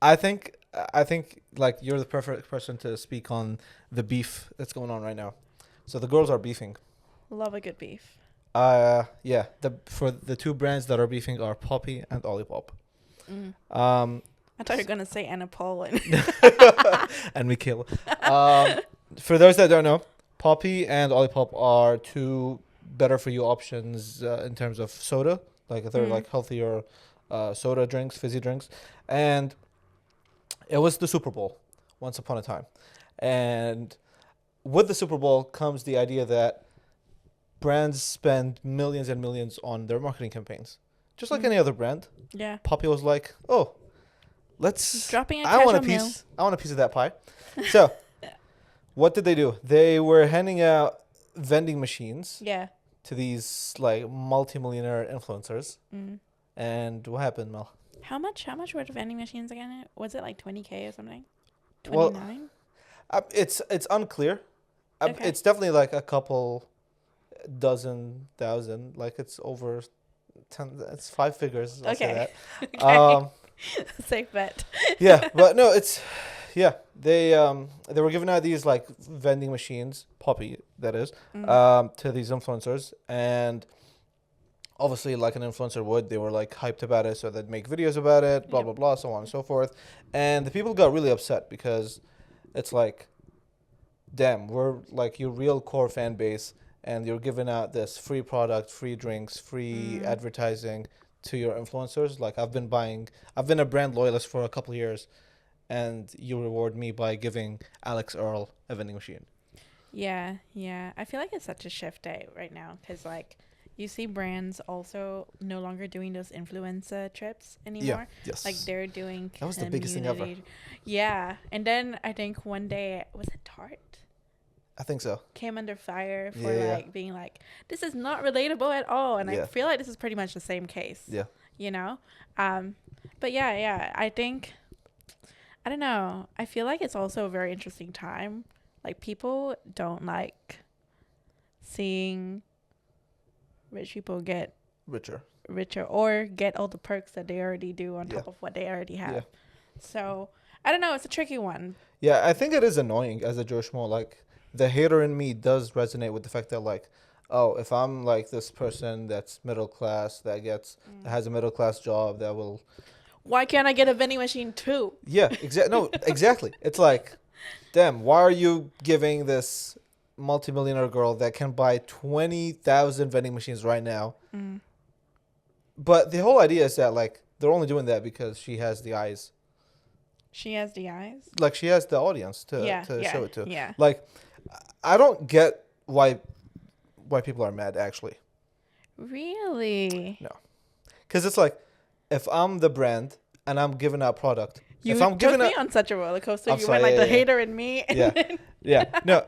I think like you're the perfect person to speak on the beef that's going on right now. So the girls are beefing. Love a good beef. Yeah, the two brands that are beefing are Poppy and Olipop. Mm. Um, I thought you were gonna say Anna Paul. and Mikhail. Um, for those that don't know, Poppy and Olipop are two better for you options in terms of soda. Like they're Mm. like healthier soda drinks, fizzy drinks, and it was the Super Bowl once upon a time, and with the Super Bowl comes the idea that brands spend millions and millions on their marketing campaigns, just like Mm. any other brand. Yeah. Poppy was like, "Oh, let's. Dropping a I want a casual meal. piece. I want a piece of that pie." So what did they do? They were handing out vending machines Yeah. to these like multimillionaire influencers. Mm. And what happened, Mel? How much were the vending machines again? Was it like 20K or something? Well, 29? it's unclear. Okay. It's definitely like a couple dozen thousand. Like it's over 10. It's five figures. I'll say Okay. that. Okay. Safe bet. Yeah, but no, it's yeah. They were giving out these like vending machines, Poppy that is, Mm. to these influencers, and obviously like an influencer would, they were like hyped about it, so they'd make videos about it, blah Yep. blah blah, so on and so forth, and the people got really upset because it's like, damn, we're like your real core fan base, and you're giving out this free product, free drinks, free Mm. advertising to your influencers. Like I've been a brand loyalist for a couple of years, and you reward me by giving Alex Earl a vending machine. Yeah, yeah. I feel like it's such a shift day right now because, like, you see brands also no longer doing those influencer trips Yeah. anymore. Like, Yes. they're doing That was the biggest thing ever. community. Yeah. And then I think one day, was it Tarte? I think so. Came under fire Yeah. for, Yeah. like, being like, this is not relatable at all. And I Yeah. feel like this is pretty much the same case, Yeah. you know? Um, but yeah, yeah. I don't know. I feel like it's also a very interesting time. Like, people don't like seeing rich people get Richer. richer or get all the perks that they already do on Yeah. top of what they already Yeah. have. So, I don't know. It's a tricky one. Yeah, I think it is annoying as a Joe Schmo. Like the hater in me does resonate with the fact that like, oh, if I'm like this person that's middle class that has a middle class job that will, Why can't I get a vending machine too? yeah, exactly. No, exactly. It's like, damn, why are you giving this multimillionaire girl that can buy 20,000 vending machines right now? Mm. But the whole idea is that like they're only doing that because she has the eyes, She has the eyes. like she has the audience Yeah, to yeah, show it to. yeah. Like, I don't get why people are mad actually. Really? No, because it's like if I'm the brand and I'm giving out product, if You I'm took giving me out, on such a roller coaster. I'm You sorry, went like yeah, the yeah, hater in me. And yeah, then yeah, no,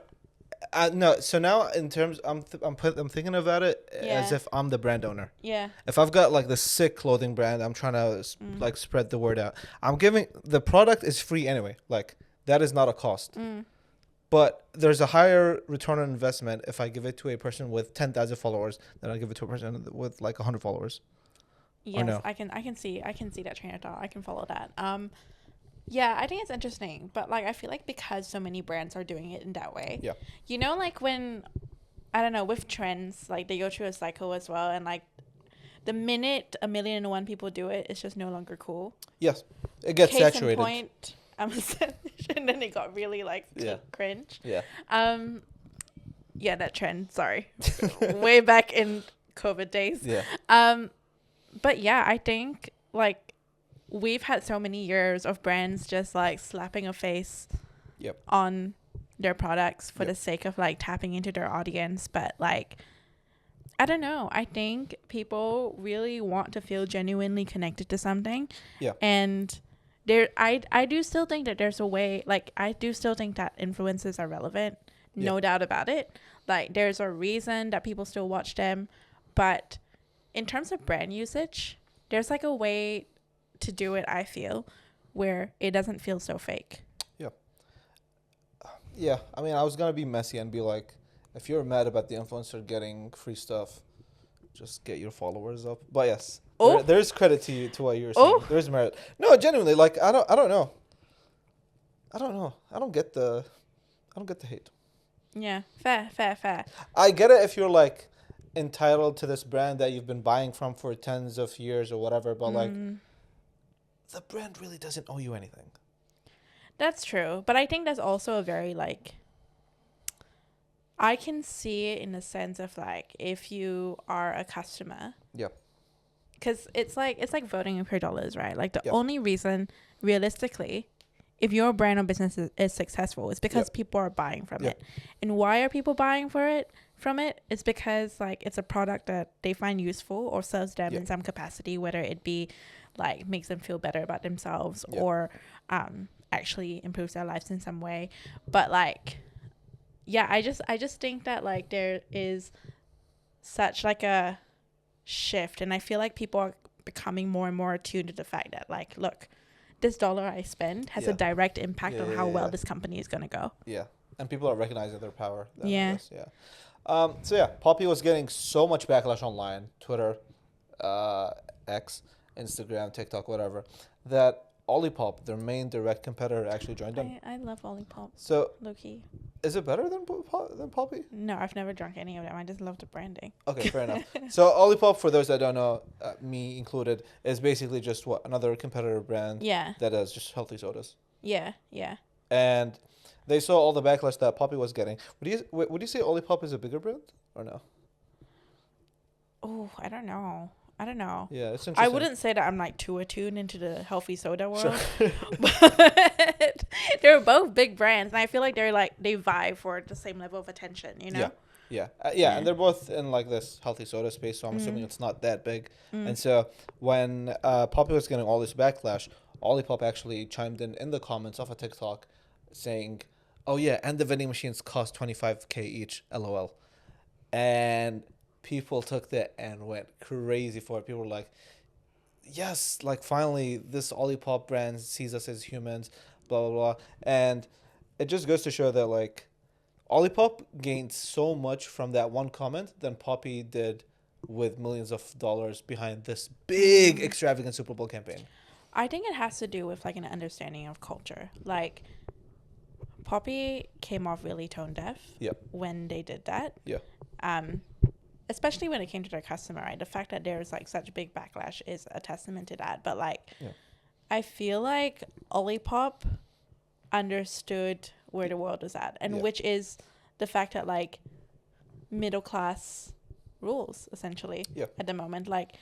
no. So now in terms, I'm thinking about it as Yeah. if I'm the brand owner. Yeah. If I've got like the sick clothing brand, I'm trying to Mm. like spread the word out. I'm giving the product is free anyway. Like that is not a cost. Mm. But there's a higher return on investment if I give it to a person with 10,000 followers than I give it to a person with like 100 followers. Or Yes, no? I can see that train of thought. I can follow that. Yeah, I think it's interesting, but like I feel like because so many brands are doing it in that way. Yeah. Like when I don't know, with trends, like they go through a cycle as well, and like the minute 1,000,001 people do it, it's just no longer cool. Yes. It gets Case in saturated. point, and then it got really like Yeah. cringe. Yeah. Um, yeah, that trend. Sorry, way back in COVID days. Yeah. But yeah, I think like we've had so many years of brands just like slapping a face Yep. on their products for Yep. the sake of like tapping into their audience. But like, I don't know. I think people really want to feel genuinely connected to something. Yeah. And I do still think that there's a way, like, I do still think that influencers are relevant. No Yeah. doubt about it. Like, there's a reason that people still watch them. But in terms of brand usage, there's like a way to do it, I feel, where it doesn't feel so fake. Yeah. I mean, I was going to be messy and be like, if you're mad about the influencer getting free stuff, just get your followers up. But yes, Oh, There's credit to you to what you were saying. oh, There's merit. No, genuinely, like I don't know. I don't know. I don't get the hate. yeah, fair, fair, fair. I get it if you're like entitled to this brand that you've been buying from for tens of years or whatever, but like the brand really doesn't owe you anything. That's true, but I think that's also a very like. I can see it in the sense of like if you are a customer. Yeah. Because it's like voting with your dollars, right? Like the Yep. only reason, realistically, if your brand or business is successful, is because Yep. people are buying from Yep. it. And why are people buying from it? It's because like it's a product that they find useful or serves them Yep. in some capacity, whether it be like makes them feel better about themselves Yep. or actually improves their lives in some way. But like, yeah, I just think that like there is such like a shift, and I feel like people are becoming more and more attuned to the fact that like, look, this dollar I spend has a Yeah. direct impact Yeah, on yeah, how well yeah. this company is gonna go. Yeah. And people are recognizing their power. Then, I Yeah. guess, yeah. So yeah, Poppy was getting so much backlash online, Twitter, X, Instagram, TikTok, whatever, that Olipop, their main direct competitor, actually joined them. I love Olipop, So low-key. is it better than Poppy? No, I've never drunk any of them. I just love the branding. Okay, fair enough. So Olipop, for those that don't know, me included, is basically just another competitor brand Yeah, that does just healthy sodas. yeah. And they saw all the backlash that Poppy was getting. Would you say Olipop is a bigger brand or no? Oh, I don't know. Yeah, it's interesting. I wouldn't say that I'm like too attuned into the healthy soda world, Sure. but they're both big brands, and I feel like they vie for the same level of attention. You know? Yeah, Yeah. and they're both in like this healthy soda space, so I'm assuming it's not that big. And so when Poppy was getting all this backlash, Olipop actually chimed in the comments of a TikTok saying, "Oh yeah, and the vending machines cost 25K each, lol." And people took that and went crazy for it. People were like, "Yes, like finally this Olipop brand sees us as humans, blah blah blah." And it just goes to show that like Olipop gained so much from that one comment than Poppy did with millions of dollars behind this big extravagant Super Bowl campaign. I think it has to do with like an understanding of culture. Like Poppy came off really tone deaf Yep. when they did that. Yeah. Especially when it came to their customer, right? The fact that there's like such big backlash is a testament to that. But like, Yeah. I feel like Olipop understood where the world is at, and Yeah. which is the fact that like middle class rules essentially at the moment. Like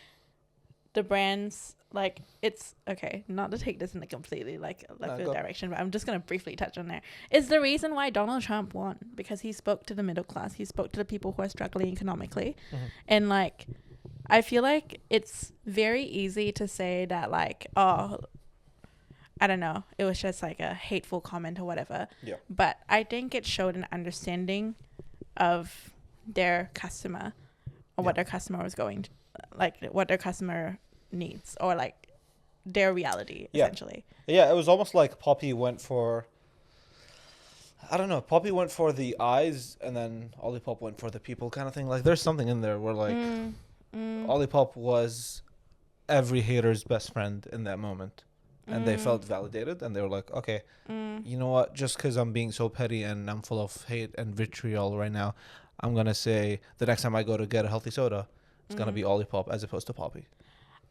the brands, like it's okay, not to take this in a completely like left field direction, but I'm just gonna briefly touch on there. It's the reason why Donald Trump won, because he spoke to the middle class, he spoke to the people who are struggling economically. And like I feel like it's very easy to say that like, oh, I don't know, it was just like a hateful comment or whatever. Yeah. But I think it showed an understanding of their customer or what their customer was going to, like what their customer needs, or like their reality essentially. Yeah, it was almost like Poppy went for, I don't know, Poppy went for the eyes and then Olipop went for the people kind of thing. Like there's something in there where like Olipop was every hater's best friend in that moment. And they felt validated, and they were like, okay, you know what? Just because I'm being so petty and I'm full of hate and vitriol right now, I'm going to say the next time I go to get a healthy soda, it's going to be Olipop as opposed to Poppy.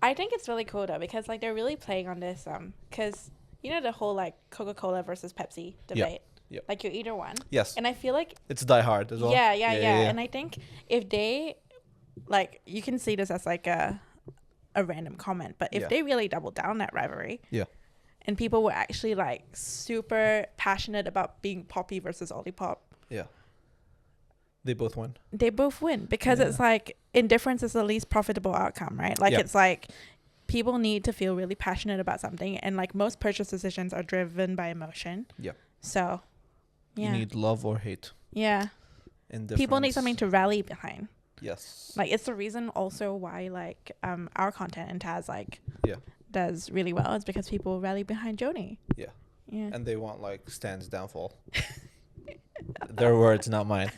I think it's really cool though, because like they're really playing on this because you know the whole like Coca-Cola versus Pepsi debate. Yep. Like you're either one. Yes. And I feel like It's Die Hard as well. Yeah. And I think if they, like, you can see this as like a random comment, but if they really doubled down that rivalry, and people were actually like super passionate about being Poppy versus Olipop, they both win. They both win, because it's like indifference is the least profitable outcome, right? Like it's like people need to feel really passionate about something, and like most purchase decisions are driven by emotion. So You need love or hate. People need something to rally behind. Yes. Like it's the reason also why like our content in Taz like does really well. It's because people rally behind Joni. Yeah. And they want like Stan's downfall. Their words, not mine.